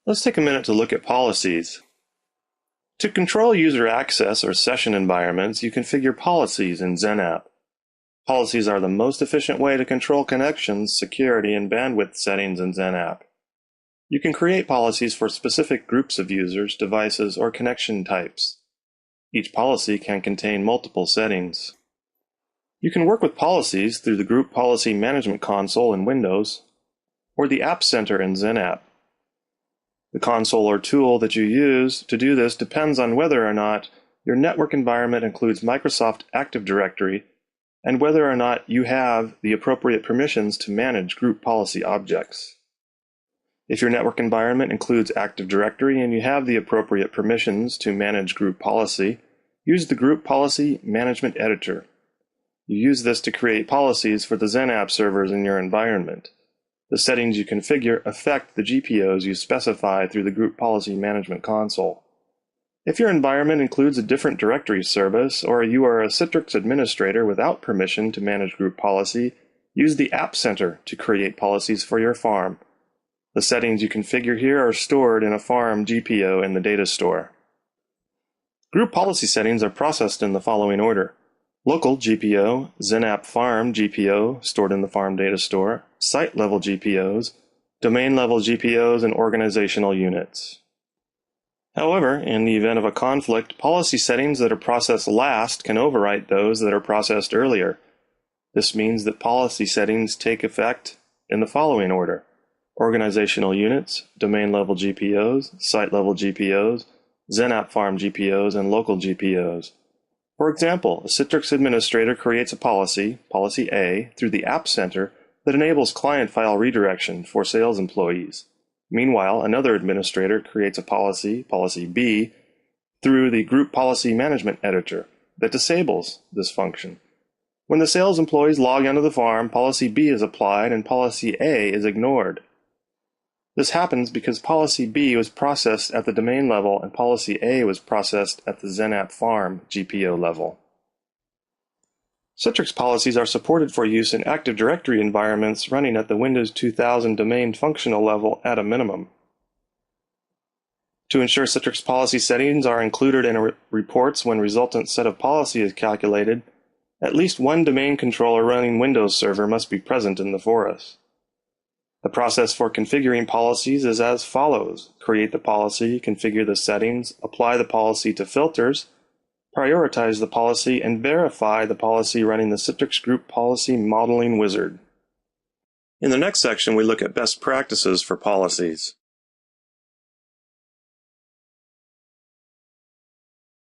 Let's take a minute to look at policies. To control user access or session environments, you configure policies in XenApp. Policies are the most efficient way to control connections, security, and bandwidth settings in XenApp. You can create policies for specific groups of users, devices, or connection types. Each policy can contain multiple settings. You can work with policies through the Group Policy Management Console in Windows or the App Center in XenApp. The console or tool that you use to do this depends on whether or not your network environment includes Microsoft Active Directory and whether or not you have the appropriate permissions to manage group policy objects. If your network environment includes Active Directory and you have the appropriate permissions to manage group policy, use the Group Policy Management Editor. You use this to create policies for the XenApp servers in your environment. The settings you configure affect the GPOs you specify through the Group Policy Management Console. If your environment includes a different directory service, or you are a Citrix administrator without permission to manage group policy, use the App Center to create policies for your farm. The settings you configure here are stored in a farm GPO in the data store. Group policy settings are processed in the following order: local GPO, XenApp Farm GPO stored in the farm data store, site-level GPOs, domain-level GPOs, and organizational units. However, in the event of a conflict, policy settings that are processed last can overwrite those that are processed earlier. This means that policy settings take effect in the following order: organizational units, domain-level GPOs, site-level GPOs, XenApp Farm GPOs, and local GPOs. For example, a Citrix administrator creates a policy, Policy A, through the App Center that enables client file redirection for sales employees. Meanwhile, another administrator creates a policy, Policy B, through the Group Policy Management Editor that disables this function. When the sales employees log into the farm, Policy B is applied and Policy A is ignored. This happens because Policy B was processed at the domain level and Policy A was processed at the XenApp Farm GPO level. Citrix policies are supported for use in Active Directory environments running at the Windows 2000 domain functional level at a minimum. To ensure Citrix policy settings are included in reports when resultant set of policy is calculated, at least one domain controller running Windows Server must be present in the forest. The process for configuring policies is as follows: create the policy, configure the settings, apply the policy to filters, prioritize the policy, and verify the policy running the Citrix Group Policy Modeling Wizard. In the next section, we look at best practices for policies.